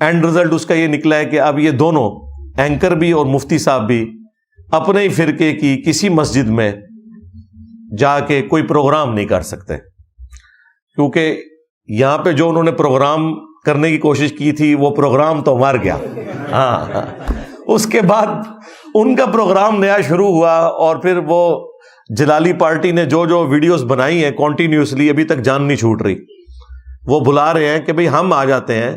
And result اس کا یہ نکلا ہے کہ اب یہ دونوں اینکر بھی اور مفتی صاحب بھی اپنے ہی فرقے کی کسی مسجد میں جا کے کوئی پروگرام نہیں کر سکتے، کیونکہ یہاں پہ جو انہوں نے پروگرام کرنے کی کوشش کی تھی وہ پروگرام تو مر گیا. ہاں، اس کے بعد ان کا پروگرام نیا شروع ہوا، اور پھر وہ جلالی پارٹی نے جو جو ویڈیوز بنائی ہیں کنٹینیوسلی ابھی تک جان نہیں چھوٹ رہی. وہ بلا رہے ہیں کہ بھئی ہم آ جاتے ہیں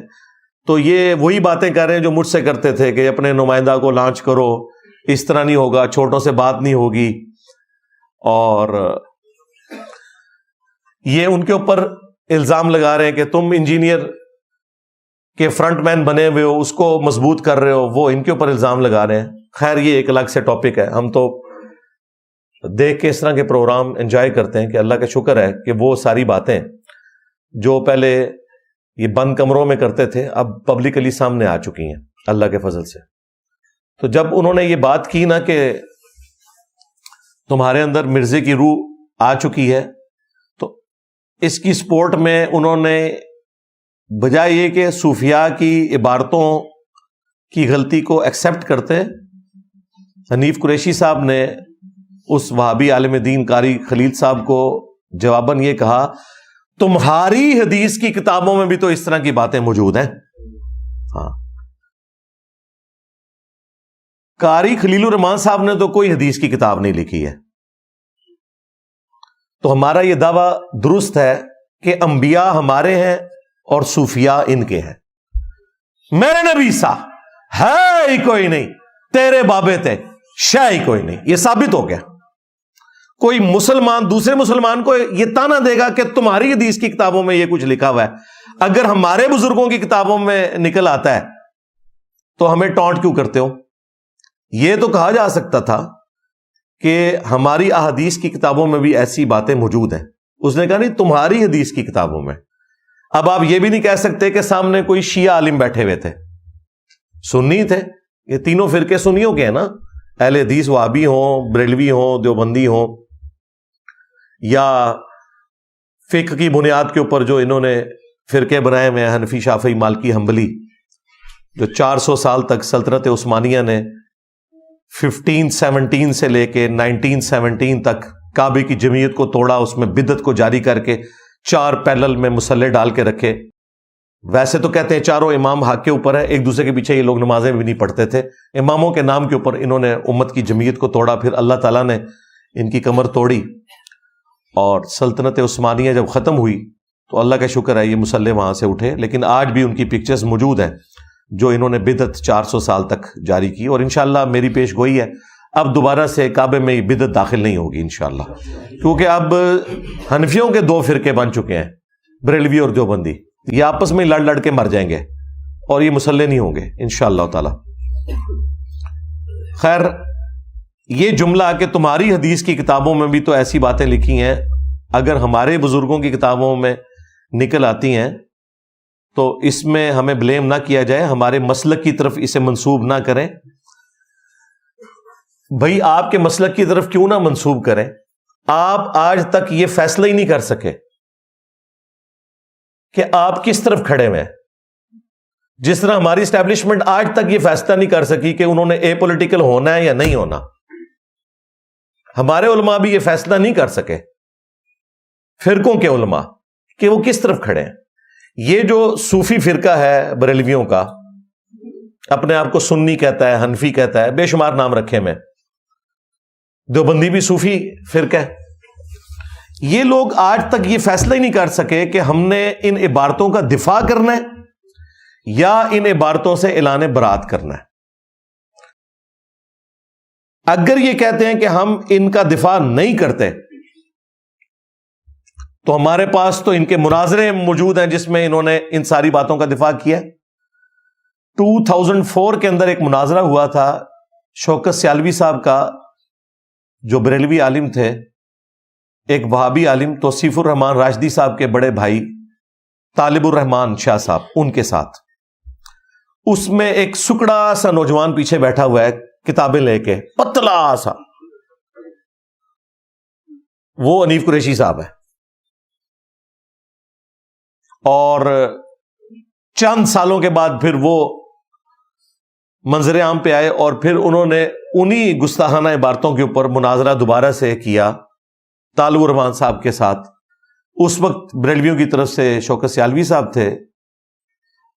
تو یہ وہی باتیں کر رہے ہیں جو مجھ سے کرتے تھے کہ اپنے نمائندہ کو لانچ کرو، اس طرح نہیں ہوگا، چھوٹوں سے بات نہیں ہوگی. اور یہ ان کے اوپر الزام لگا رہے ہیں کہ تم انجینئر کے فرنٹ مین بنے ہوئے ہو، اس کو مضبوط کر رہے ہو، وہ ان کے اوپر الزام لگا رہے ہیں. خیر یہ ایک الگ سے ٹاپک ہے، ہم تو دیکھ کے اس طرح کے پروگرام انجوائے کرتے ہیں کہ اللہ کا شکر ہے کہ وہ ساری باتیں جو پہلے یہ بند کمروں میں کرتے تھے اب پبلکلی سامنے آ چکی ہیں اللہ کے فضل سے. تو جب انہوں نے یہ بات کی نا کہ تمہارے اندر مرزے کی روح آ چکی ہے، تو اس کی سپورٹ میں انہوں نے بجائے یہ کہ صوفیاء کی عبارتوں کی غلطی کو ایکسپٹ کرتے، حنیف قریشی صاحب نے اس وہابی عالم دین قاری خلیل صاحب کو جواباً یہ کہا تمہاری حدیث کی کتابوں میں بھی تو اس طرح کی باتیں موجود ہیں. ہاں، قاری خلیل الرحمان صاحب نے تو کوئی حدیث کی کتاب نہیں لکھی ہے. تو ہمارا یہ دعویٰ درست ہے کہ انبیاء ہمارے ہیں اور صوفیاء ان کے ہیں. میرے نبی سا ہے ہی کوئی نہیں، تیرے بابے تھے شے ہی کوئی نہیں. یہ ثابت ہو گیا. کوئی مسلمان دوسرے مسلمان کو یہ تانا دے گا کہ تمہاری حدیث کی کتابوں میں یہ کچھ لکھا ہوا ہے، اگر ہمارے بزرگوں کی کتابوں میں نکل آتا ہے تو ہمیں ٹونٹ کیوں کرتے ہو؟ یہ تو کہا جا سکتا تھا کہ ہماری احادیث کی کتابوں میں بھی ایسی باتیں موجود ہیں. اس نے کہا نہیں، تمہاری حدیث کی کتابوں میں. اب آپ یہ بھی نہیں کہہ سکتے کہ سامنے کوئی شیعہ عالم بیٹھے ہوئے تھے، سنی تھے. یہ تینوں فرقے سنیوں کے ہیں نا، اہل حدیث وہابی ہوں، بریلوی ہوں، دیوبندی ہوں، یا فقہ کی بنیاد کے اوپر جو انہوں نے فرقے بنائے ہوئے ہیں، حنفی، شافعی، مالکی، حنبلی، جو 400 سال تک سلطنت عثمانیہ نے 1517 سے لے کے 1917 تک کعبے کی جمعیت کو توڑا، اس میں بدعت کو جاری کر کے 4 پیلل میں مسلح ڈال کے رکھے. ویسے تو کہتے ہیں چاروں امام حق کے اوپر ہے، ایک دوسرے کے پیچھے یہ لوگ نمازیں بھی نہیں پڑھتے تھے. اماموں کے نام کے اوپر انہوں نے امت کی جمعیت کو توڑا. پھر اللہ تعالیٰ نے ان کی کمر توڑی، اور سلطنت عثمانیہ جب ختم ہوئی تو اللہ کا شکر ہے یہ مسلح وہاں سے اٹھے. لیکن آج بھی ان کی پکچرز موجود ہیں جو انہوں نے بدعت 400 سال تک جاری کی. اور انشاءاللہ میری پیش گوئی ہے اب دوبارہ سے کعبے میں بدعت داخل نہیں ہوگی انشاءاللہ، کیونکہ اب حنفیوں کے 2 فرقے بن چکے ہیں، بریلوی اور دیوبندی. یہ آپس میں لڑ لڑ کے مر جائیں گے اور یہ مسلح نہیں ہوں گے انشاءاللہ تعالی. خیر، یہ جملہ کہ تمہاری حدیث کی کتابوں میں بھی تو ایسی باتیں لکھی ہیں، اگر ہمارے بزرگوں کی کتابوں میں نکل آتی ہیں تو اس میں ہمیں بلیم نہ کیا جائے، ہمارے مسلک کی طرف اسے منسوب نہ کریں. بھائی آپ کے مسلک کی طرف کیوں نہ منسوب کریں؟ آپ آج تک یہ فیصلہ ہی نہیں کر سکے کہ آپ کس طرف کھڑے ہوئے ہیں. جس طرح ہماری اسٹیبلشمنٹ آج تک یہ فیصلہ نہیں کر سکی کہ انہوں نے اے پولیٹیکل ہونا ہے یا نہیں ہونا، ہمارے علماء بھی یہ فیصلہ نہیں کر سکے، فرقوں کے علماء، کہ وہ کس طرف کھڑے ہیں. یہ جو صوفی فرقہ ہے بریلویوں کا، اپنے آپ کو سنی کہتا ہے، حنفی کہتا ہے، بے شمار نام رکھے میں، دیوبندی بھی صوفی فرقہ ہے. یہ لوگ آج تک یہ فیصلہ ہی نہیں کر سکے کہ ہم نے ان عبارتوں کا دفاع کرنا ہے یا ان عبارتوں سے اعلان برات کرنا ہے. اگر یہ کہتے ہیں کہ ہم ان کا دفاع نہیں کرتے تو ہمارے پاس تو ان کے مناظرے موجود ہیں جس میں انہوں نے ان ساری باتوں کا دفاع کیا. 2004 کے اندر ایک مناظرہ ہوا تھا شوکت سیالوی صاحب کا، جو بریلوی عالم تھے، ایک وہابی عالم توصیف الرحمان راشدی صاحب کے بڑے بھائی طالب الرحمان شاہ صاحب، ان کے ساتھ. اس میں ایک سکڑا سا نوجوان پیچھے بیٹھا ہوا ہے کتابیں لے کے، پتلا سا، وہ حنیف قریشی صاحب ہے. اور چند سالوں کے بعد پھر وہ منظر عام پہ آئے اور پھر انہوں نے انہی گستاخانہ عبارتوں کے اوپر مناظرہ دوبارہ سے کیا طالب الرحمان صاحب کے ساتھ. اس وقت بریلویوں کی طرف سے شوکت سیالوی صاحب تھے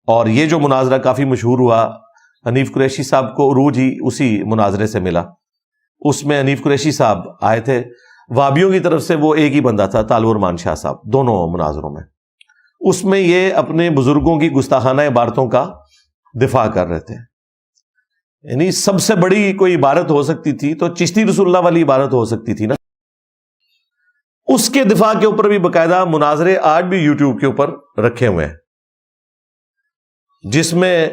اور یہ جو مناظرہ کافی مشہور ہوا، حنیف قریشی صاحب کو عروج ہی اسی مناظرے سے ملا. اس میں حنیف قریشی صاحب آئے تھے، وابیوں کی طرف سے وہ ایک ہی بندہ تھا طالب الرحمان شاہ صاحب، دونوں مناظروں میں. اس میں یہ اپنے بزرگوں کی گستاخانہ عبارتوں کا دفاع کر رہے تھے. یعنی سب سے بڑی کوئی عبارت ہو سکتی تھی تو چشتی رسول اللہ والی عبارت ہو سکتی تھی نا. اس کے دفاع کے اوپر بھی باقاعدہ مناظرے آج بھی یوٹیوب کے اوپر رکھے ہوئے ہیں، جس میں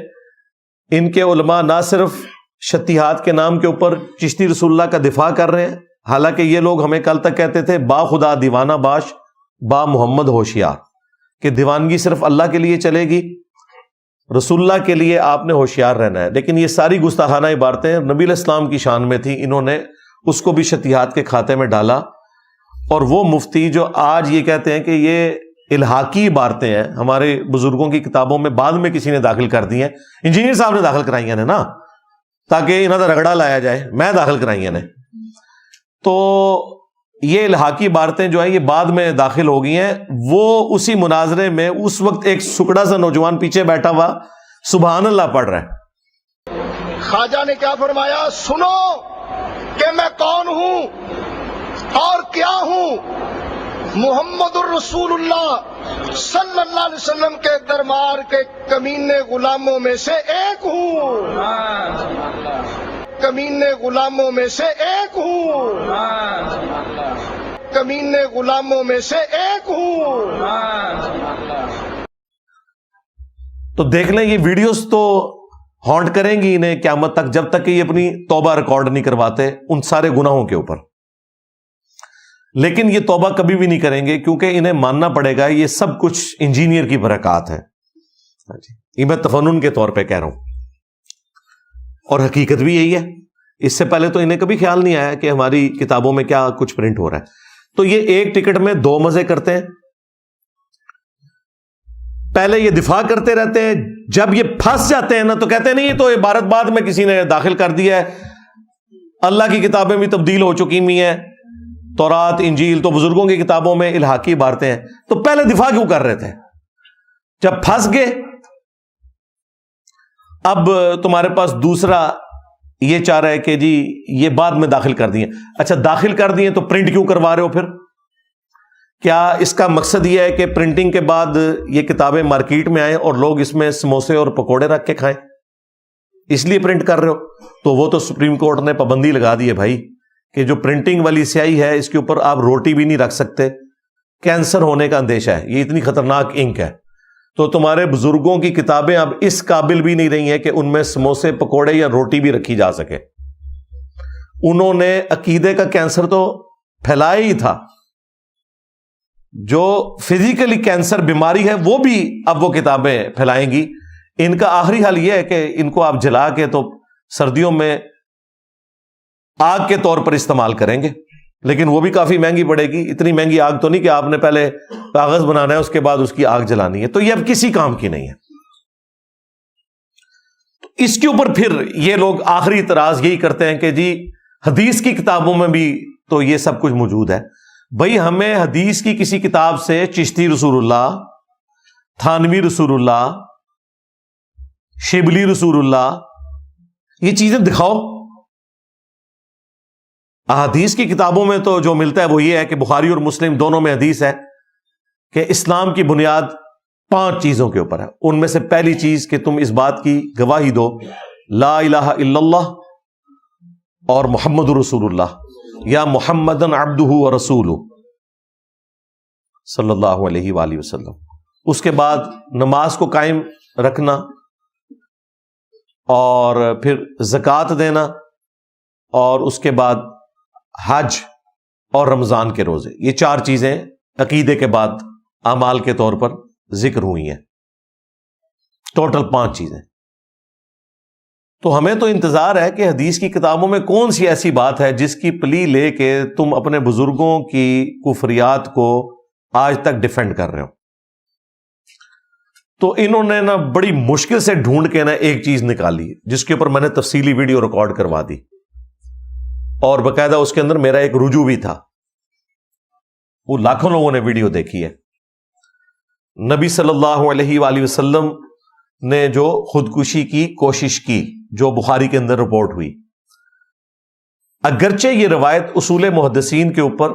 ان کے علماء نہ صرف شتیہات کے نام کے اوپر چشتی رسول اللہ کا دفاع کر رہے ہیں، حالانکہ یہ لوگ ہمیں کل تک کہتے تھے با خدا دیوانہ باش با محمد ہوشیار، کہ دیوانگی صرف اللہ کے لیے چلے گی، رسول اللہ کے لیے آپ نے ہوشیار رہنا ہے. لیکن یہ ساری گستاخانہ عبارتیں نبی علیہ السلام کی شان میں تھیں، انہوں نے اس کو بھی شتیہات کے کھاتے میں ڈالا. اور وہ مفتی جو آج یہ کہتے ہیں کہ یہ الحاقی عبارتیں ہیں، ہمارے بزرگوں کی کتابوں میں بعد میں کسی نے داخل کر دی ہیں، انجینئر صاحب نے داخل کرائی ہیں نا، تاکہ انہوں کا رگڑا لایا جائے، میں داخل کرائی ہیں. تو یہ الحاقی عبارتیں جو ہیں یہ بعد میں داخل ہو گئی ہیں. وہ اسی مناظرے میں اس وقت ایک سکڑا سا نوجوان پیچھے بیٹھا ہوا سبحان اللہ پڑھ رہا ہے. خواجہ نے کیا فرمایا؟ سنو کہ میں کون ہوں اور کیا ہوں. محمد الرسول اللہ صلی اللہ علیہ وسلم کے دربار کے کمینے غلاموں میں سے ایک ہوں، کمینے غلاموں میں سے ایک ہوں، کمینے غلاموں میں سے ایک ہوں. تو دیکھ لیں یہ ویڈیوز تو ہانٹ کریں گی انہیں قیامت تک، جب تک کہ یہ اپنی توبہ ریکارڈ نہیں کرواتے ان سارے گناہوں کے اوپر. لیکن یہ توبہ کبھی بھی نہیں کریں گے، کیونکہ انہیں ماننا پڑے گا یہ سب کچھ انجینئر کی برکات ہے. یہ میں تفنن کے طور پہ کہہ رہا ہوں، اور حقیقت بھی یہی ہے. اس سے پہلے تو انہیں کبھی خیال نہیں آیا کہ ہماری کتابوں میں کیا کچھ پرنٹ ہو رہا ہے. تو یہ ایک ٹکٹ میں دو مزے کرتے ہیں. پہلے یہ دفاع کرتے رہتے ہیں، جب یہ پھنس جاتے ہیں نا تو کہتے ہیں نہیں یہ تو عبارت بعد میں کسی نے داخل کر دیا ہے، اللہ کی کتابیں بھی تبدیل ہو چکی ہوئی ہیں، تورات انجیل تو بزرگوں کی کتابوں میں الحاقی عبارتیں ہیں. تو پہلے دفاع کیوں کر رہے تھے؟ جب پھنس گئے اب تمہارے پاس دوسرا یہ چاہ رہا ہے کہ جی یہ بعد میں داخل کر دیے. اچھا داخل کر دیے تو پرنٹ کیوں کروا رہے ہو پھر؟ کیا اس کا مقصد یہ ہے کہ پرنٹنگ کے بعد یہ کتابیں مارکیٹ میں آئیں اور لوگ اس میں سموسے اور پکوڑے رکھ کے کھائیں، اس لیے پرنٹ کر رہے ہو؟ تو وہ تو سپریم کورٹ نے پابندی لگا دی ہے بھائی کہ جو پرنٹنگ والی سیاہی ہے اس کے اوپر آپ روٹی بھی نہیں رکھ سکتے، کینسر ہونے کا اندیشہ ہے، یہ اتنی خطرناک انک ہے. تو تمہارے بزرگوں کی کتابیں اب اس قابل بھی نہیں رہی ہیں کہ ان میں سموسے پکوڑے یا روٹی بھی رکھی جا سکے. انہوں نے عقیدے کا کینسر تو پھیلایا ہی تھا، جو فزیکلی کینسر بیماری ہے وہ بھی اب وہ کتابیں پھیلائیں گی. ان کا آخری حل یہ ہے کہ ان کو آپ جلا کے تو سردیوں میں آگ کے طور پر استعمال کریں گے، لیکن وہ بھی کافی مہنگی پڑے گی. اتنی مہنگی آگ تو نہیں کہ آپ نے پہلے کاغذ بنانا ہے اس کے بعد اس کی آگ جلانی ہے، تو یہ اب کسی کام کی نہیں ہے. تو اس کے اوپر پھر یہ لوگ آخری اعتراض یہی کرتے ہیں کہ جی حدیث کی کتابوں میں بھی تو یہ سب کچھ موجود ہے. بھائی ہمیں حدیث کی کسی کتاب سے چشتی رسول اللہ، تھانوی رسول اللہ، شبلی رسول اللہ یہ چیزیں دکھاؤ. احادیث کی کتابوں میں تو جو ملتا ہے وہ یہ ہے کہ بخاری اور مسلم دونوں میں حدیث ہے کہ اسلام کی بنیاد 5 چیزوں کے اوپر ہے. ان میں سے پہلی چیز کہ تم اس بات کی گواہی دو لا الہ الا اللہ اور محمد رسول اللہ یا محمدن عبدہ ورسولہ صلی اللہ علیہ وآلہ وسلم. اس کے بعد نماز کو قائم رکھنا اور پھر زکوٰۃ دینا اور اس کے بعد حج اور رمضان کے روزے. یہ 4 چیزیں عقیدے کے بعد اعمال کے طور پر ذکر ہوئی ہیں. ٹوٹل 5 چیزیں. تو ہمیں تو انتظار ہے کہ حدیث کی کتابوں میں کون سی ایسی بات ہے جس کی پلی لے کے تم اپنے بزرگوں کی کفریات کو آج تک ڈیفینڈ کر رہے ہو. تو انہوں نے نا بڑی مشکل سے ڈھونڈ کے نا ایک چیز نکالی جس کے اوپر میں نے تفصیلی ویڈیو ریکارڈ کروا دی، اور باقاعدہ اس کے اندر میرا ایک رجوع بھی تھا، وہ لاکھوں لوگوں نے ویڈیو دیکھی ہے۔ نبی صلی اللہ علیہ وآلہ وسلم نے جو خودکشی کی کوشش کی، جو بخاری کے اندر رپورٹ ہوئی، اگرچہ یہ روایت اصول محدثین کے اوپر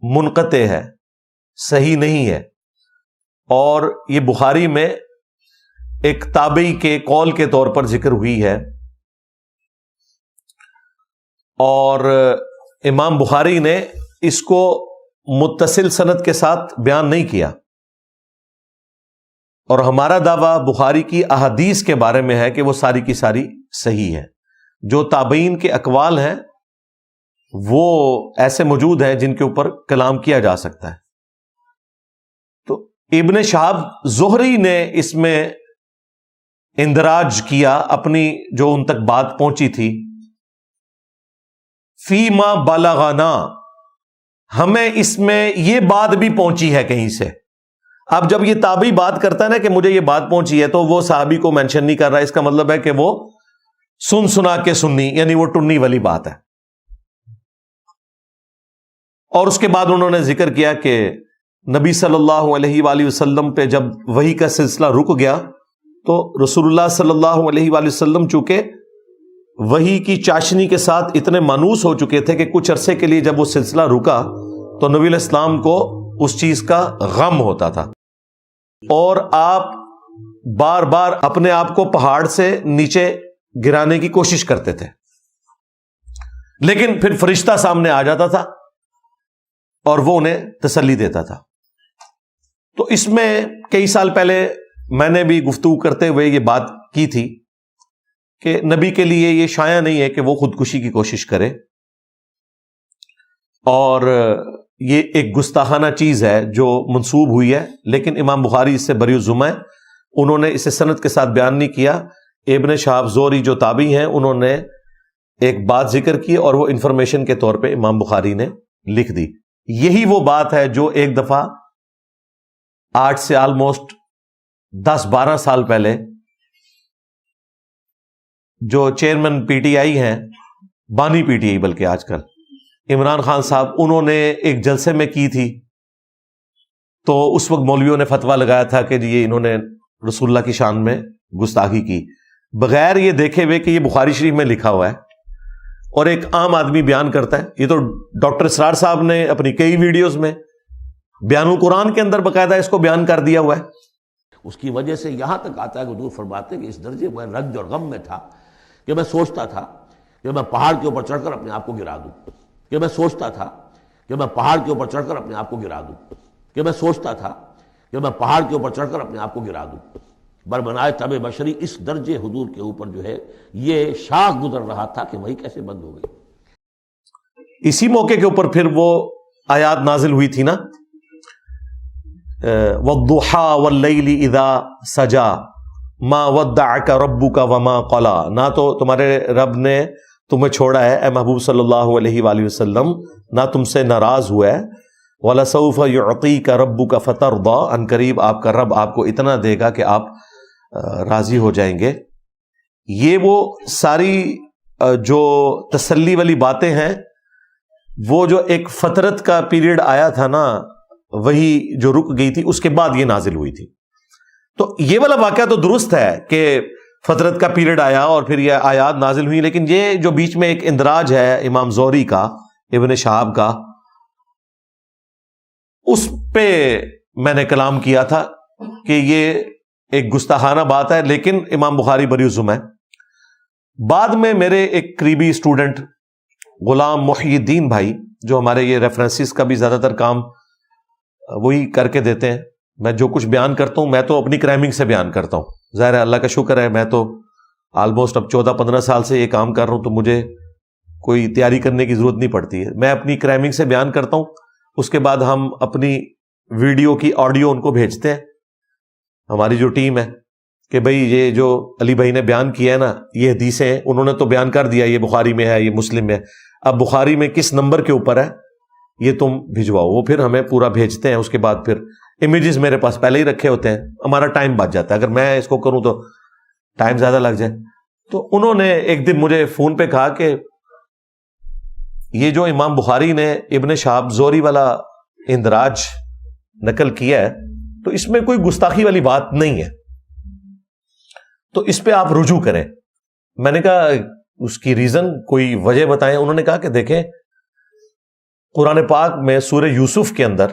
منقطع ہے، صحیح نہیں ہے، اور یہ بخاری میں ایک تابعی کے قول کے طور پر ذکر ہوئی ہے، اور امام بخاری نے اس کو متصل سند کے ساتھ بیان نہیں کیا، اور ہمارا دعویٰ بخاری کی احادیث کے بارے میں ہے کہ وہ ساری کی ساری صحیح ہے۔ جو تابعین کے اقوال ہیں وہ ایسے موجود ہیں جن کے اوپر کلام کیا جا سکتا ہے۔ تو ابن شہاب زہری نے اس میں اندراج کیا، اپنی جو ان تک بات پہنچی تھی، فیما بلغنا، ہمیں اس میں یہ بات بھی پہنچی ہے کہیں سے۔ اب جب یہ تابعی بات کرتا ہے نا کہ مجھے یہ بات پہنچی ہے، تو وہ صحابی کو مینشن نہیں کر رہا، اس کا مطلب ہے کہ وہ سن سنا کے سنی، یعنی وہ ٹنی والی بات ہے۔ اور اس کے بعد انہوں نے ذکر کیا کہ نبی صلی اللہ علیہ وآلہ وسلم پہ جب وحی کا سلسلہ رک گیا تو رسول اللہ صلی اللہ علیہ وآلہ وسلم چونکہ وحی کی چاشنی کے ساتھ اتنے مانوس ہو چکے تھے کہ کچھ عرصے کے لیے جب وہ سلسلہ رکا تو نبی علیہ السلام کو اس چیز کا غم ہوتا تھا، اور آپ بار بار اپنے آپ کو پہاڑ سے نیچے گرانے کی کوشش کرتے تھے، لیکن پھر فرشتہ سامنے آ جاتا تھا اور وہ انہیں تسلی دیتا تھا۔ تو اس میں کئی سال پہلے میں نے بھی گفتگو کرتے ہوئے یہ بات کی تھی کہ نبی کے لیے یہ شایع نہیں ہے کہ وہ خودکشی کی کوشش کرے، اور یہ ایک گستاخانہ چیز ہے جو منسوب ہوئی ہے، لیکن امام بخاری اس سے بری الذمہ ہے، انہوں نے اسے سند کے ساتھ بیان نہیں کیا۔ ابن شہاب زہری جو تابعی ہیں انہوں نے ایک بات ذکر کی اور وہ انفارمیشن کے طور پہ امام بخاری نے لکھ دی۔ یہی وہ بات ہے جو ایک دفعہ آج سے آلموسٹ 10-12 سال پہلے جو چیئرمین پی ٹی آئی ہیں، بانی پی ٹی آئی بلکہ آج کل، عمران خان صاحب، انہوں نے ایک جلسے میں کی تھی، تو اس وقت مولویوں نے فتویٰ لگایا تھا کہ یہ انہوں نے رسول اللہ کی شان میں گستاخی کی، بغیر یہ دیکھے ہوئے کہ یہ بخاری شریف میں لکھا ہوا ہے، اور ایک عام آدمی بیان کرتا ہے۔ یہ تو ڈاکٹر اسرار صاحب نے اپنی کئی ویڈیوز میں بیان القرآن کے اندر باقاعدہ اس کو بیان کر دیا ہوا ہے۔ اس کی وجہ سے یہاں تک آتا ہے کہ حضور فرماتے ہیں کہ اس درجے میں رنج اور غم میں تھا کہ میں سوچتا تھا کہ میں پہاڑ کے اوپر چڑھ کر اپنے آپ کو گرا دوں، کہ میں سوچتا تھا کہ میں پہاڑ کے اوپر چڑھ کر اپنے آپ کو گرا دوں، کہ میں سوچتا تھا کہ میں پہاڑ کے اوپر چڑھ کر اپنے آپ کو گرا دوں۔ برمنائے طبع بشری اس درجے حضور کے اوپر جو ہے یہ شاخ گزر رہا تھا کہ وہی کیسے بند ہو گئی۔ اسی موقع کے اوپر پھر وہ آیات نازل ہوئی تھی نا، وَالضُّحَىٰ وَاللَّيْلِ إِذَا سَجَىٰ مَا وَدَّعَكَ رَبُّكَ وَمَا قَلَىٰ، نہ تو تمہارے رب نے تمہیں چھوڑا ہے اے محبوب صلی اللہ علیہ وآلہ وسلم، نہ تم سے ناراض ہوا ہے، وَلَسَوْفَ يُعْطِيكَ رَبُّكَ فَتَرْضَىٰ، ان قریب آپ کا رب آپ کو اتنا دے گا کہ آپ راضی ہو جائیں گے۔ یہ وہ ساری جو تسلی والی باتیں ہیں، وہ جو ایک فترت کا پیریڈ آیا تھا نا، وہی جو رک گئی تھی، اس کے بعد یہ نازل ہوئی تھی۔ تو یہ والا واقعہ تو درست ہے کہ فترت کا پیریڈ آیا اور پھر یہ آیات نازل ہوئی، لیکن یہ جو بیچ میں ایک اندراج ہے امام زہری کا، ابن شہاب کا، اس پہ میں نے کلام کیا تھا کہ یہ ایک گستاخانہ بات ہے، لیکن امام بخاری بری الذمہ ہے۔ بعد میں میرے ایک قریبی اسٹوڈنٹ غلام محی الدین بھائی، جو ہمارے یہ ریفرنسز کا بھی زیادہ تر کام وہی کر کے دیتے ہیں، میں جو کچھ بیان کرتا ہوں میں تو اپنی کرائمنگ سے بیان کرتا ہوں، ظاہر ہے اللہ کا شکر ہے، میں تو آلموسٹ اب 14-15 سال سے یہ کام کر رہا ہوں، تو مجھے کوئی تیاری کرنے کی ضرورت نہیں پڑتی ہے، میں اپنی کرائمنگ سے بیان کرتا ہوں، اس کے بعد ہم اپنی ویڈیو کی آڈیو ان کو بھیجتے ہیں، ہماری جو ٹیم ہے، کہ بھئی یہ جو علی بھائی نے بیان کیا ہے نا، یہ حدیثیں ہیں، انہوں نے تو بیان کر دیا یہ بخاری میں ہے، یہ مسلم میں ہے، اب بخاری میں کس نمبر کے اوپر ہے یہ تم بھجواؤ، وہ پھر ہمیں پورا بھیجتے ہیں، اس کے بعد پھر امیجز میرے پاس پہلے ہی رکھے ہوتے ہیں, ہمارا ٹائم بچ جاتا ہے. اگر میں اس کو کروں تو ٹائم زیادہ لگ جائے. تو انہوں نے ایک دن مجھے فون پہ کہا کہ یہ جو امام بخاری نے ابن شہاب زہری والا اندراج نقل کیا ہے تو اس میں کوئی گستاخی والی بات نہیں ہے, تو اس پہ آپ رجوع کریں. میں نے کہا اس کی ریزن کوئی وجہ بتائیں. انہوں نے کہا کہ دیکھیں قرآن پاک میں سورہ یوسف کے اندر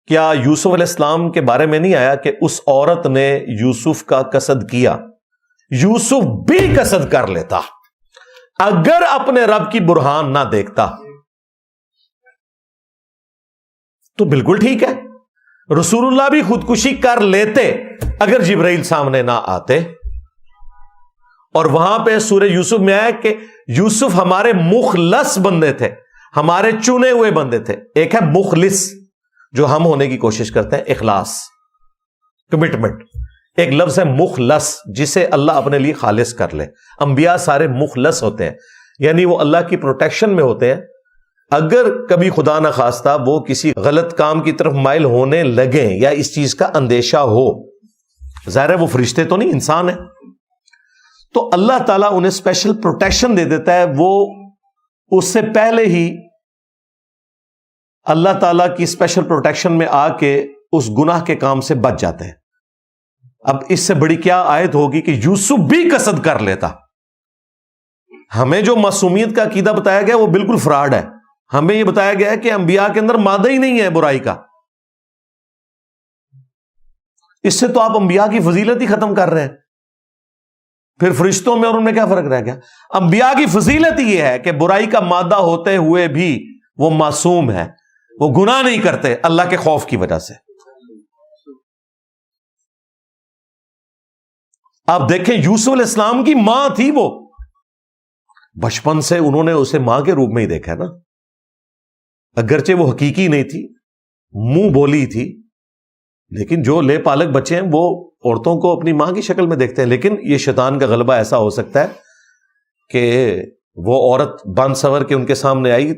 کیا یوسف علیہ السلام کے بارے میں نہیں آیا کہ اس عورت نے یوسف کا قصد کیا؟ یوسف بھی قصد کر لیتا اگر اپنے رب کی برہان نہ دیکھتا. تو بالکل ٹھیک ہے, رسول اللہ بھی خودکشی کر لیتے اگر جبرائیل سامنے نہ آتے. اور وہاں پہ سورہ یوسف میں آیا کہ یوسف ہمارے مخلص بندے تھے, ہمارے چنے ہوئے بندے تھے. ایک ہے مخلص جو ہم ہونے کی کوشش کرتے ہیں, اخلاص, کمٹمنٹ. ایک لفظ ہے مخلص جسے اللہ اپنے لیے خالص کر لے. انبیاء سارے مخلص ہوتے ہیں, یعنی وہ اللہ کی پروٹیکشن میں ہوتے ہیں. اگر کبھی خدا نہ خواستہ وہ کسی غلط کام کی طرف مائل ہونے لگیں یا اس چیز کا اندیشہ ہو, ظاہر ہے وہ فرشتے تو نہیں, انسان ہے, تو اللہ تعالیٰ انہیں اسپیشل پروٹیکشن دے دیتا ہے. وہ اس سے پہلے ہی اللہ تعالیٰ کی اسپیشل پروٹیکشن میں آ کے اس گناہ کے کام سے بچ جاتے ہیں. اب اس سے بڑی کیا آیت ہوگی کہ یوسف بھی قصد کر لیتا. ہمیں جو معصومیت کا عقیدہ بتایا گیا وہ بالکل فراڈ ہے. ہمیں یہ بتایا گیا ہے کہ انبیاء کے اندر مادہ ہی نہیں ہے برائی کا. اس سے تو آپ انبیاء کی فضیلت ہی ختم کر رہے ہیں. پھر فرشتوں میں اور ان میں کیا فرق رہ گیا؟ انبیاء کی فضیلت ہی یہ ہے کہ برائی کا مادہ ہوتے ہوئے بھی وہ معصوم ہے, وہ گناہ نہیں کرتے اللہ کے خوف کی وجہ سے. آپ دیکھیں یوسف علیہ السلام کی ماں تھی, وہ بچپن سے انہوں نے اسے ماں کے روپ میں ہی دیکھا ہے نا. اگرچہ وہ حقیقی نہیں تھی, منہ بولی تھی, لیکن جو لے پالک بچے ہیں وہ عورتوں کو اپنی ماں کی شکل میں دیکھتے ہیں. لیکن یہ شیطان کا غلبہ ایسا ہو سکتا ہے کہ وہ عورت بن سور کے ان کے سامنے آئی,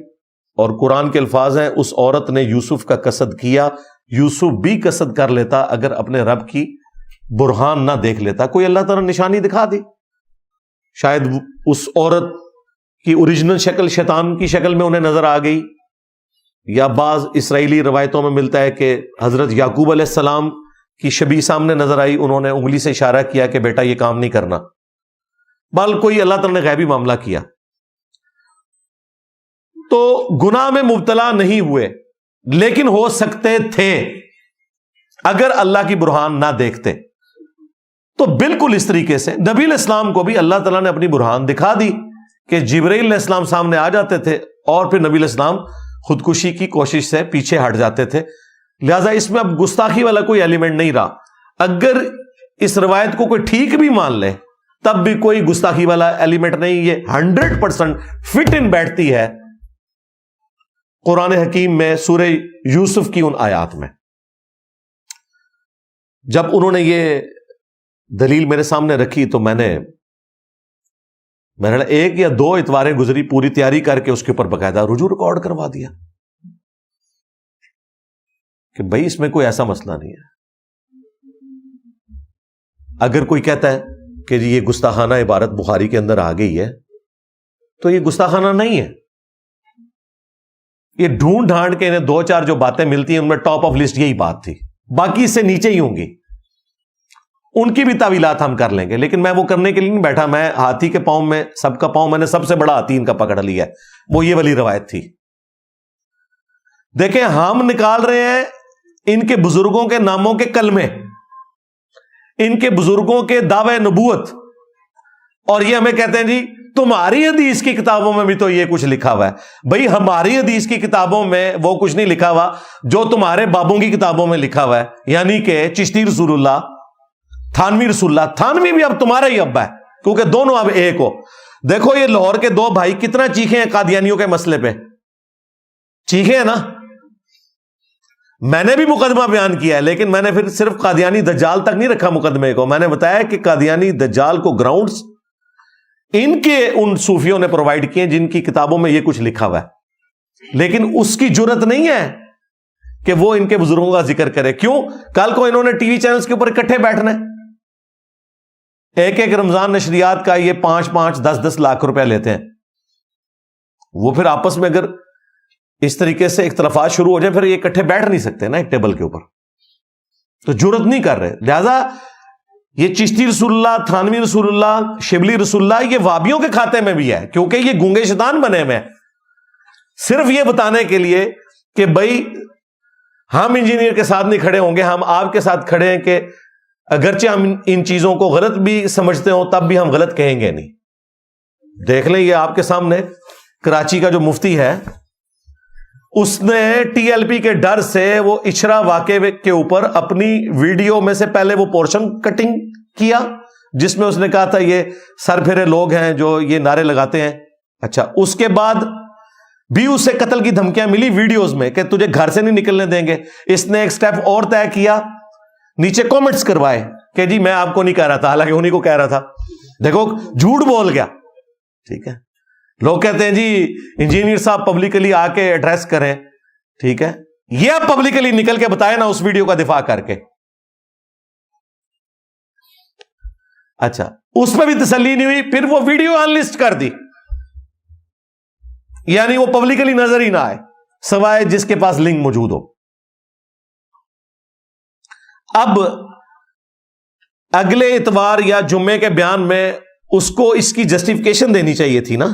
اور قرآن کے الفاظ ہیں اس عورت نے یوسف کا قصد کیا. یوسف بھی قصد کر لیتا اگر اپنے رب کی برہان نہ دیکھ لیتا. کوئی اللہ تعالیٰ نشانی دکھا دی, شاید اس عورت کی اوریجنل شکل شیطان کی شکل میں انہیں نظر آ گئی, یا بعض اسرائیلی روایتوں میں ملتا ہے کہ حضرت یعقوب علیہ السلام کی شبیہ سامنے نظر آئی, انہوں نے انگلی سے اشارہ کیا کہ بیٹا یہ کام نہیں کرنا. بال کوئی اللہ تعالیٰ نے غیبی معاملہ کیا. تو گناہ میں مبتلا نہیں ہوئے, لیکن ہو سکتے تھے اگر اللہ کی برہان نہ دیکھتے. تو بالکل اس طریقے سے نبی علیہ السلام کو بھی اللہ تعالیٰ نے اپنی برہان دکھا دی کہ جبرائیل علیہ السلام سامنے آ جاتے تھے اور پھر نبی علیہ السلام خودکشی کی کوشش سے پیچھے ہٹ جاتے تھے. لہذا اس میں اب گستاخی والا کوئی ایلیمنٹ نہیں رہا. اگر اس روایت کو کوئی ٹھیک بھی مان لے تب بھی کوئی گستاخی والا ایلیمنٹ نہیں. یہ 100% فٹ ان بیٹھتی ہے قرآن حکیم میں سورہ یوسف کی ان آیات میں. جب انہوں نے یہ دلیل میرے سامنے رکھی تو میں نے ایک یا دو اتواریں گزری, پوری تیاری کر کے اس کے اوپر باقاعدہ رجوع ریکارڈ کروا دیا کہ بھائی اس میں کوئی ایسا مسئلہ نہیں ہے. اگر کوئی کہتا ہے کہ یہ گستاخانہ عبارت بخاری کے اندر آ گئی ہے تو یہ گستاخانہ نہیں ہے. یہ ڈھونڈ ڈھانڈ کے انہیں دو چار جو باتیں ملتی ہیں ان میں ٹاپ آف لسٹ یہی بات تھی, باقی اس سے نیچے ہی ہوں گی. ان کی بھی تعویلات ہم کر لیں گے, لیکن میں وہ کرنے کے لیے نہیں بیٹھا. میں ہاتھی کے پاؤں میں سب کا پاؤں, میں نے سب سے بڑا ہاتھی ان کا پکڑ لیا ہے, وہ یہ والی روایت تھی. دیکھیں ہم نکال رہے ہیں ان کے بزرگوں کے ناموں کے کلمے, ان کے بزرگوں کے دعوے نبوت, اور یہ ہمیں کہتے ہیں جی تمہاری حدیث کی کتابوں میں بھی تو یہ کچھ لکھا ہوا ہے. بھائی ہماری حدیث کی کتابوں میں وہ کچھ نہیں لکھا ہوا جو تمہارے بابوں کی کتابوں میں لکھا ہوا ہے. یعنی کہ چشتی رسول اللہ, تھانوی رسول اللہ. تھانوی بھی اب تمہارا ہی ابا ہے کیونکہ دونوں اب ایک ہو. دیکھو یہ لاہور کے دو بھائی کتنا چیخے ہیں قادیانیوں کے مسئلے پہ, چیخے ہیں نا. میں نے بھی مقدمہ بیان کیا ہے, لیکن میں نے پھر صرف قادیانی دجال تک نہیں رکھا مقدمے کو. میں نے بتایا کہ قادیانی دجال کو گراؤنڈز ان کے ان صوفیوں نے پرووائڈ کیے جن کی کتابوں میں یہ کچھ لکھا ہوا ہے, لیکن اس کی جرت نہیں ہے کہ وہ ان کے بزرگوں کا ذکر کرے. کیوں؟ کل کو انہوں نے ٹی وی چینلز کے اوپر اکٹھے بیٹھنا ہے. ایک ایک رمضان نشریات کا یہ 5-5 10-10 لاکھ روپے لیتے ہیں. وہ پھر آپس میں اگر اس طریقے سے اختلافات شروع ہو جائیں پھر یہ اکٹھے بیٹھ نہیں سکتے نا ایک ٹیبل کے اوپر, تو جرت نہیں کر رہے. لہذا یہ چشتی رسول اللہ, تھانوی رسول اللہ, شبلی رسول اللہ یہ وابیوں کے کھاتے میں بھی ہے, کیونکہ یہ گونگے شیطان بنے ہوئے ہیں صرف یہ بتانے کے لیے کہ بھائی ہم انجینئر کے ساتھ نہیں کھڑے ہوں گے, ہم آپ کے ساتھ کھڑے ہیں کہ اگرچہ ہم ان چیزوں کو غلط بھی سمجھتے ہوں تب بھی ہم غلط کہیں گے نہیں. دیکھ لیں یہ آپ کے سامنے کراچی کا جو مفتی ہے اس نے ٹی ایل پی کے ڈر سے وہ اشرا واقعے کے اوپر اپنی ویڈیو میں سے پہلے وہ پورشن کٹنگ کیا جس میں اس نے کہا تھا یہ سر پھیرے لوگ ہیں جو یہ نعرے لگاتے ہیں. اچھا, اس کے بعد بھی اسے قتل کی دھمکیاں ملی ویڈیوز میں کہ تجھے گھر سے نہیں نکلنے دیں گے. اس نے ایک سٹیپ اور طے کیا, نیچے کومنٹس کروائے کہ جی میں آپ کو نہیں کہہ رہا تھا, حالانکہ انہیں کو کہہ رہا تھا. دیکھو جھوٹ بول گیا. ٹھیک ہے, لوگ کہتے ہیں جی انجینئر صاحب پبلکلی آ کے ایڈریس کریں. ٹھیک ہے, یہ آپ پبلکلی نکل کے بتائیں نا اس ویڈیو کا دفاع کر کے. اچھا, اس پہ بھی تسلی نہیں ہوئی, پھر وہ ویڈیو ان لسٹ کر دی, یعنی وہ پبلکلی نظر ہی نہ آئے سوائے جس کے پاس لنک موجود ہو. اب اگلے اتوار یا جمعے کے بیان میں اس کو اس کی جسٹیفیکیشن دینی چاہیے تھی نا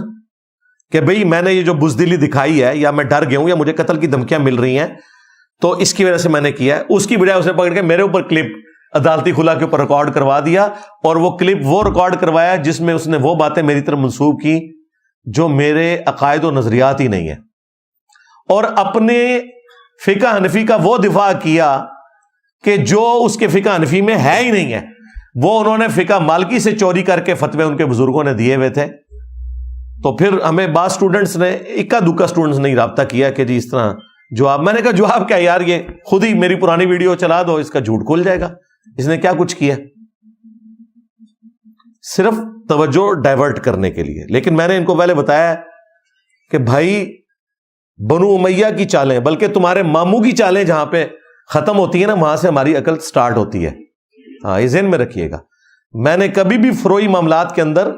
کہ بھئی میں نے یہ جو بزدلی دکھائی ہے یا میں ڈر گیا ہوں یا مجھے قتل کی دھمکیاں مل رہی ہیں تو اس کی وجہ سے میں نے کیا ہے. اس کی بجائے اسے پکڑ کے میرے اوپر کلپ عدالتی خلا کے اوپر ریکارڈ کروا دیا, اور وہ کلپ وہ ریکارڈ کروایا جس میں اس نے وہ باتیں میری طرف منسوب کی جو میرے عقائد و نظریات ہی نہیں ہیں, اور اپنے فقہ حنفی کا وہ دفاع کیا کہ جو اس کے فقہ حنفی میں ہے ہی نہیں ہے. وہ انہوں نے فقہ مالکی سے چوری کر کے فتوے ان کے بزرگوں نے دیے ہوئے تھے. تو پھر ہمیں بعض سٹوڈنٹس نے اکا دکا سٹوڈنٹس نے رابطہ کیا کہ جی اس طرح جواب. میں نے کہا جواب کیا یار, یہ خود ہی میری پرانی ویڈیو چلا دو, اس کا جھوٹ کھل جائے گا. اس نے کیا کچھ کیا, صرف توجہ ڈائیورٹ کرنے کے لیے. لیکن میں نے ان کو پہلے بتایا کہ بھائی بنو امیہ کی چالیں, بلکہ تمہارے ماموں کی چالیں جہاں پہ ختم ہوتی ہیں نا وہاں سے ہماری عقل سٹارٹ ہوتی ہے. ہاں, یہ ذہن میں رکھیے گا. میں نے کبھی بھی فروئی معاملات کے اندر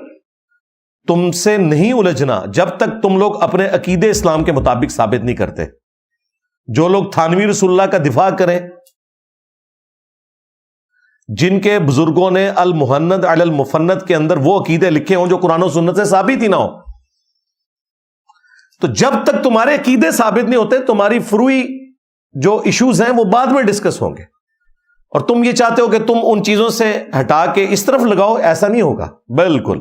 تم سے نہیں الجھنا جب تک تم لوگ اپنے عقیدے اسلام کے مطابق ثابت نہیں کرتے. جو لوگ تھانوی رسول اللہ کا دفاع کریں, جن کے بزرگوں نے المہند علی المفند کے اندر وہ عقیدے لکھے ہوں جو قرآن و سنت سے ثابت ہی نہ ہو, تو جب تک تمہارے عقیدے ثابت نہیں ہوتے تمہاری فروئی جو ایشوز ہیں وہ بعد میں ڈسکس ہوں گے. اور تم یہ چاہتے ہو کہ تم ان چیزوں سے ہٹا کے اس طرف لگاؤ, ایسا نہیں ہوگا بالکل.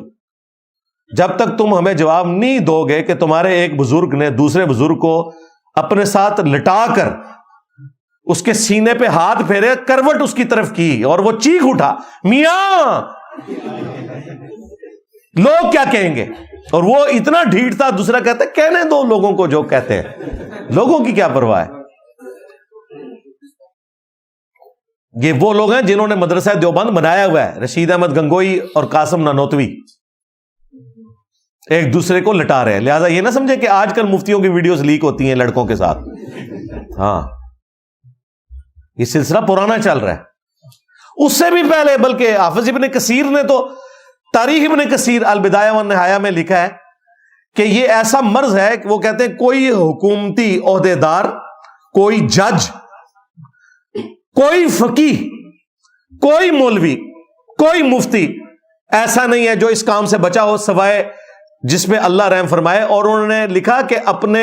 جب تک تم ہمیں جواب نہیں دو گے کہ تمہارے ایک بزرگ نے دوسرے بزرگ کو اپنے ساتھ لٹا کر اس کے سینے پہ ہاتھ پھیرے, کروٹ اس کی طرف کی اور وہ چیخ اٹھا میاں لوگ کیا کہیں گے, اور وہ اتنا ڈھیٹ تھا, دوسرا کہتا ہے کہنے دو لوگوں کو جو کہتے ہیں, لوگوں کی کیا پرواہ ہے. یہ وہ لوگ ہیں جنہوں نے مدرسہ دیوبند بنایا ہوا ہے, رشید احمد گنگوئی اور قاسم نانوتوی ایک دوسرے کو لٹا رہے ہیں. لہذا یہ نہ سمجھے کہ آج کل مفتیوں کی ویڈیوز لیک ہوتی ہیں لڑکوں کے ساتھ. ہاں, یہ سلسلہ پرانا چل رہا ہے. اس سے بھی پہلے بلکہ حافظ ابن کثیر نے تو تاریخ ابن کثیر البدایہ والنہایہ میں لکھا ہے کہ یہ ایسا مرض ہے کہ وہ کہتے ہیں کوئی حکومتی عہدے دار, کوئی جج, کوئی فقیہ, کوئی مولوی, کوئی مفتی ایسا نہیں ہے جو اس کام سے بچا ہو سوائے جس میں اللہ رحم فرمائے. اور انہوں نے لکھا کہ اپنے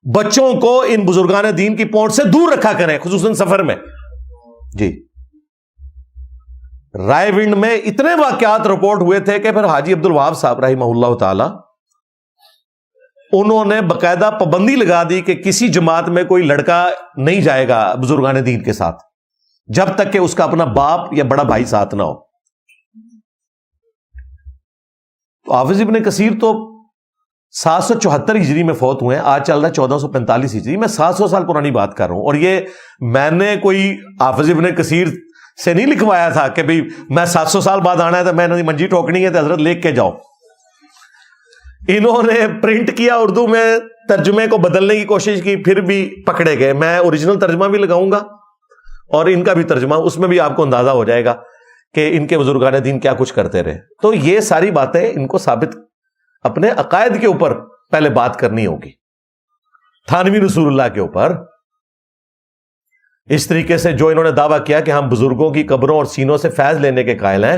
بچوں کو ان بزرگان دین کی پہنچ سے دور رکھا کریں, خصوصاً سفر میں. جی, رائے ونڈ میں اتنے واقعات رپورٹ ہوئے تھے کہ پھر حاجی عبد الوہاب صاحب رحمہ اللہ تعالی انہوں نے باقاعدہ پابندی لگا دی کہ کسی جماعت میں کوئی لڑکا نہیں جائے گا بزرگان دین کے ساتھ جب تک کہ اس کا اپنا باپ یا بڑا بھائی ساتھ نہ ہو. تو حافظ ابن کثیر تو 774 ہجری میں فوت ہوئے ہیں, آج چل رہا ہے 1445 ہجری. میں 700 سال پرانی بات کر رہا ہوں, اور یہ میں نے کوئی حافظ ابن کثیر سے نہیں لکھوایا تھا کہ بھئی میں 700 سال بعد آنا ہے تو میں نے منجی ٹھوکنی ہے تو حضرت لکھ کے جاؤ. انہوں نے پرنٹ کیا اردو میں ترجمے کو بدلنے کی کوشش کی, پھر بھی پکڑے گئے. میں اوریجنل ترجمہ بھی لگاؤں گا اور ان کا بھی ترجمہ, اس میں بھی آپ کو اندازہ ہو جائے گا کہ ان کے بزرگان دین کیا کچھ کرتے رہے. تو یہ ساری باتیں ان کو ثابت اپنے عقائد کے اوپر پہلے بات کرنی ہوگی, تھانوی رسول اللہ کے اوپر. اس طریقے سے جو انہوں نے دعویٰ کیا کہ ہم بزرگوں کی قبروں اور سینوں سے فیض لینے کے قائل ہیں,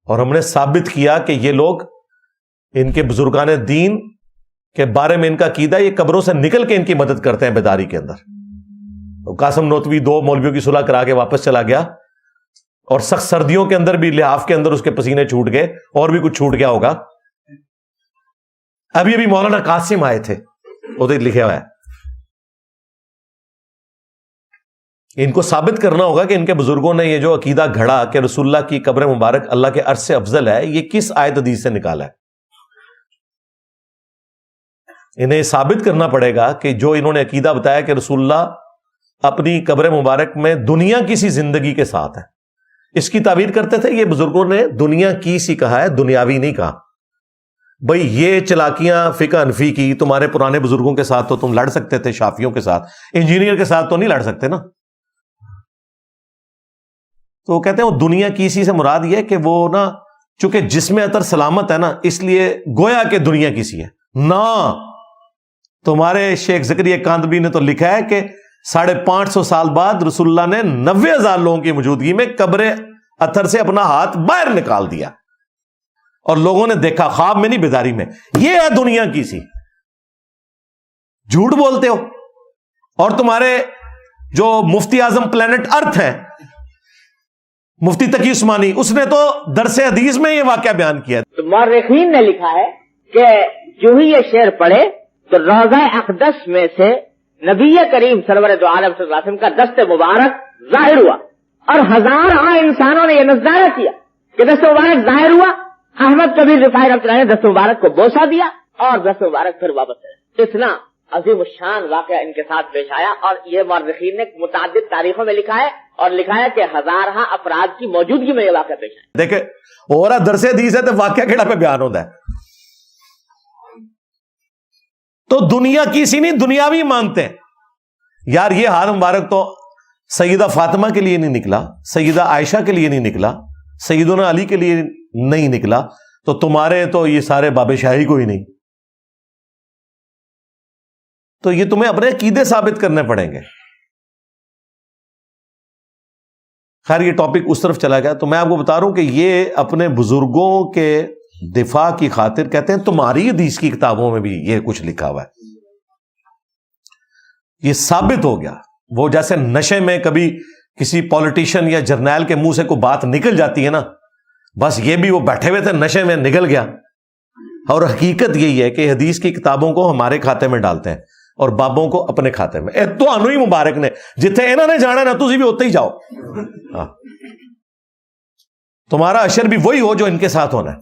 اور ہم نے ثابت کیا کہ یہ لوگ ان کے بزرگان دین کے بارے میں ان کا عقیدہ یہ قبروں سے نکل کے ان کی مدد کرتے ہیں بیداری کے اندر. قاسم نوتوی 2 مولویوں کی صلح کرا کے واپس چلا گیا, اور سخت سردیوں کے اندر بھی لحاف کے اندر اس کے پسینے چھوٹ گئے, اور بھی کچھ چھوٹ گیا ہوگا. ابھی مولانا قاسم آئے تھے, وہ تو لکھا ہوا ہے. ان کو ثابت کرنا ہوگا کہ ان کے بزرگوں نے یہ جو عقیدہ گھڑا کہ رسول اللہ کی قبر مبارک اللہ کے عرش سے افضل ہے, یہ کس آیت حدیث سے نکالا ہے. انہیں ثابت کرنا پڑے گا کہ جو انہوں نے عقیدہ بتایا کہ رسول اللہ اپنی قبر مبارک میں دنیا کی سی زندگی کے ساتھ ہے, اس کی تعبیر کرتے تھے. یہ بزرگوں نے دنیا کی سی کہا ہے, دنیاوی نہیں کہا. بھئی یہ چلاکیاں فقہ حنفی کی تمہارے پرانے بزرگوں کے ساتھ تو تم لڑ سکتے تھے, شافیوں کے ساتھ, انجینئر کے ساتھ تو نہیں لڑ سکتے نا. تو وہ کہتے ہیں وہ دنیا کی سی سے مراد یہ ہے کہ وہ نا چونکہ جسم اطہر سلامت ہے نا, اس لیے گویا کہ دنیا کی سی ہے نا. تمہارے شیخ زکریا کاندبی نے تو لکھا ہے کہ 550 سال بعد رسول اللہ نے 90,000 لوگوں کی موجودگی میں قبر اطہر سے اپنا ہاتھ باہر نکال دیا, اور لوگوں نے دیکھا, خواب میں نہیں بیداری میں. یہ ہے دنیا کی سی. جھوٹ بولتے ہو. اور تمہارے جو مفتی اعظم پلانٹ ارتھ ہے, مفتی تقی عثمانی, اس نے تو درس حدیث میں یہ واقعہ بیان کیا. تو مورخین نے لکھا ہے کہ جو ہی یہ شعر پڑھے تو روضہ اقدس میں سے نبی کریم سرور دو عالم صلی اللہ علیہ وسلم کا دست مبارک ظاہر ہوا, اور ہزاروں انسانوں نے یہ نظارہ کیا کہ دست مبارک ظاہر ہوا. احمد کبیر رفاعی رحمۃ اللہ نے دست مبارک کو بوسہ دیا, اور دست مبارک پھر واپس آیا. اتنا عظیم الشان واقعہ ان کے ساتھ پیش آیا, اور یہ مورخین نے متعدد تاریخوں میں لکھا ہے, اور لکھا ہے کہ ہزارہ افراد کی موجودگی میں یہ واقعہ پیش آیا. دیکھیں اور درس حدیث ہے تو واقعہ کیڑا پہ بیان ہوتا ہے. تو دنیا کی سی نہیں, دنیاوی مانتے ہیں. یار یہ ہاتھ مبارک تو سیدہ فاطمہ کے لیے نہیں نکلا, سیدہ عائشہ کے لیے نہیں نکلا, سیدنا علی کے لیے نہیں نکلا, تو تمہارے تو یہ سارے باب شاہی کو ہی نہیں. تو یہ تمہیں اپنے عقیدے ثابت کرنے پڑیں گے. خیر یہ ٹاپک اس طرف چلا گیا, تو میں آپ کو بتا رہا ہوں کہ یہ اپنے بزرگوں کے دفاع کی خاطر کہتے ہیں تمہاری حدیث کی کتابوں میں بھی یہ کچھ لکھا ہوا ہے. یہ ثابت ہو گیا. وہ جیسے نشے میں کبھی کسی پولیٹیشین یا جرنیل کے منہ سے کوئی بات نکل جاتی ہے نا, بس یہ بھی وہ بیٹھے ہوئے تھے نشے میں نکل گیا. اور حقیقت یہی ہے کہ حدیث کی کتابوں کو ہمارے کھاتے میں ڈالتے ہیں اور بابوں کو اپنے کھاتے میں. تو انو ہی مبارک نے جتنے انہوں نے جانا نا, تسی بھی ہوتے ہی جاؤ. ہاں تمہارا اشر بھی وہی ہو جو ان کے ساتھ ہونا ہے.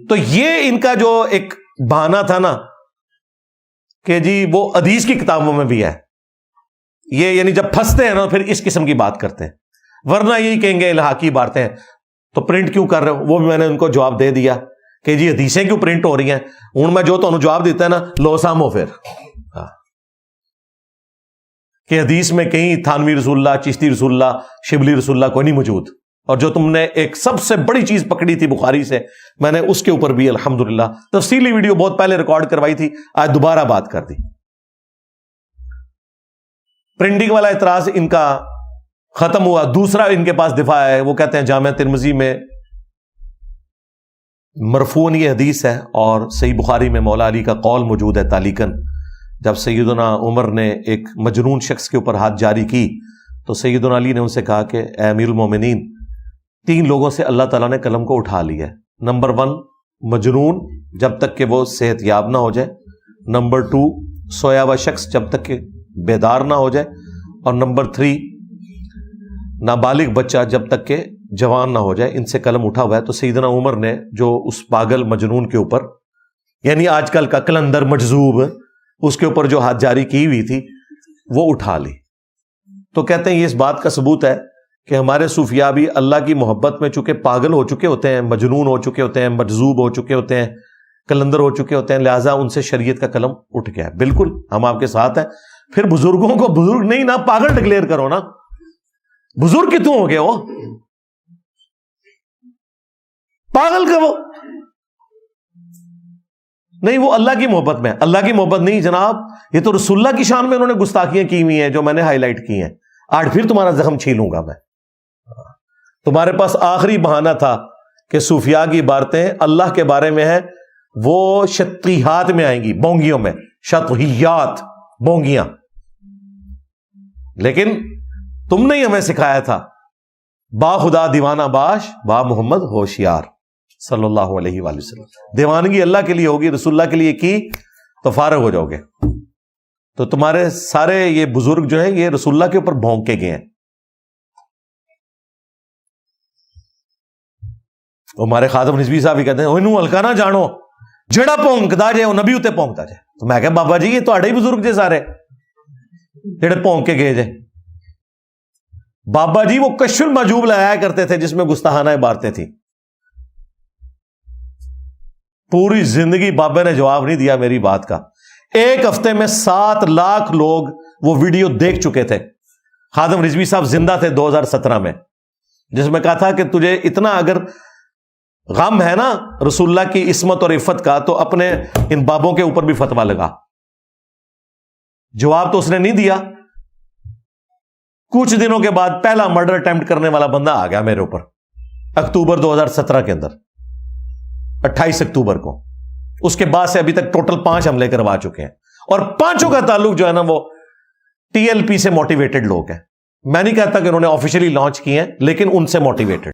تو یہ ان کا جو ایک بہانہ تھا نا کہ جی وہ حدیث کی کتابوں میں بھی ہے, یہ یعنی جب پھنستے ہیں نا پھر اس قسم کی بات کرتے ہیں. ورنہ یہی کہیں گے الحاقی باتیں ہیں تو پرنٹ کیوں کر رہے ہو. وہ بھی میں نے ان کو جواب دے دیا کہ جی حدیثیں کیوں پرنٹ ہو رہی ہیں. ہوں میں جو تمہیں جواب دیتا ہے نا لو سامو پھر کہ حدیث میں کہیں تھانوی رسول اللہ, چشتی رسول اللہ, شبلی رسول اللہ کوئی نہیں موجود. اور جو تم نے ایک سب سے بڑی چیز پکڑی تھی بخاری سے, میں نے اس کے اوپر بھی الحمدللہ تفصیلی ویڈیو بہت پہلے ریکارڈ کروائی تھی, آج دوبارہ بات کر دی. پرنٹنگ والا اعتراض ان کا ختم ہوا. دوسرا ان کے پاس دفاع ہے, وہ کہتے ہیں جامع ترمذی میں مرفوعاً یہ حدیث ہے, اور صحیح بخاری میں مولا علی کا قول موجود ہے تعلیقاً. جب سیدنا عمر نے ایک مجنون شخص کے اوپر ہاتھ جاری کی تو سیدنا علی نے ان سے کہا کہ اے امیر المومنین, 3 لوگوں سے اللہ تعالیٰ نے قلم کو اٹھا لیا ہے. نمبر 1 مجنون جب تک کہ وہ صحت یاب نہ ہو جائے, نمبر 2 سویا ہوا شخص جب تک کہ بیدار نہ ہو جائے, اور نمبر 3 نابالغ بچہ جب تک کہ جوان نہ ہو جائے. ان سے قلم اٹھا ہوا ہے. تو سیدنا عمر نے جو اس پاگل مجنون کے اوپر, یعنی آج کل کا کلندر مجذوب, اس کے اوپر جو ہاتھ جاری کی ہوئی تھی وہ اٹھا لی. تو کہتے ہیں یہ اس بات کا ثبوت ہے کہ ہمارے صوفیاء بھی اللہ کی محبت میں چونکہ پاگل ہو چکے ہوتے ہیں, مجنون ہو چکے ہوتے ہیں, مجذوب ہو چکے ہوتے ہیں, کلندر ہو چکے ہوتے ہیں، لہٰذا ان سے شریعت کا قلم اٹھ گیا ہے. بالکل ہم آپ کے ساتھ ہیں. پھر بزرگوں کو بزرگ نہیں نا پاگل ڈکلیئر کرو نا. بزرگ کتوں ہو گئے وہ پاگل کا وہ نہیں، وہ اللہ کی محبت میں. اللہ کی محبت نہیں جناب، یہ تو رسول اللہ کی شان میں انہوں نے گستاخیاں کی ہوئی ہیں جو میں نے ہائی لائٹ کی ہیں. آج پھر تمہارا زخم چھیلوں گا میں. تمہارے پاس آخری بہانہ تھا کہ صوفیاء کی عبارتیں اللہ کے بارے میں ہیں، وہ شطیحات میں آئیں گی، بونگیوں میں. شطحیات، بونگیاں. لیکن تم نے ہی ہمیں سکھایا تھا با خدا دیوانہ باش، با محمد ہوشیار صلی اللہ علیہ وآلہ وسلم. دیوانگی اللہ کے لیے ہوگی، رسول اللہ کے لیے کی تو فارغ ہو جاؤ گے. تو تمہارے سارے یہ بزرگ جو ہیں یہ رسول اللہ کے اوپر بھونک کے گئے ہیں. ہمارے خادم رضوی صاحب ہی کہتے ہیں انہوں ہلکا نہ جانو، جڑا پونکتا جائے وہ نبی اتنے پونکتا جائے. تو میں کہا بابا جی یہ تہاڈے ہی بزرگ جے سارے جڑے پونک کے گئے جے. بابا جی وہ کشف المحجوب لایا کرتے تھے جس میں گستاخانہ عبارتیں تھیں. پوری زندگی بابا نے جواب نہیں دیا میری بات کا. ایک ہفتے میں 7 لاکھ لوگ وہ ویڈیو دیکھ چکے تھے. خادم رضوی صاحب زندہ تھے 2017 میں، جس میں کہا تھا کہ تجھے اتنا اگر غم ہے نا رسول اللہ کی عصمت اور عفت کا تو اپنے ان بابوں کے اوپر بھی فتویٰ لگا. جواب تو اس نے نہیں دیا. کچھ دنوں کے بعد پہلا مرڈر اٹیمپٹ کرنے والا بندہ آ گیا میرے اوپر اکتوبر 2017 کے اندر، 28 اکتوبر کو. اس کے بعد سے ابھی تک ٹوٹل 5 حملے کروا چکے ہیں، اور 5 کا تعلق جو ہے نا وہ TLP سے موٹیویٹڈ لوگ ہیں. میں نہیں کہتا کہ انہوں نے آفیشلی لانچ کیے ہیں، لیکن ان سے موٹیویٹڈ.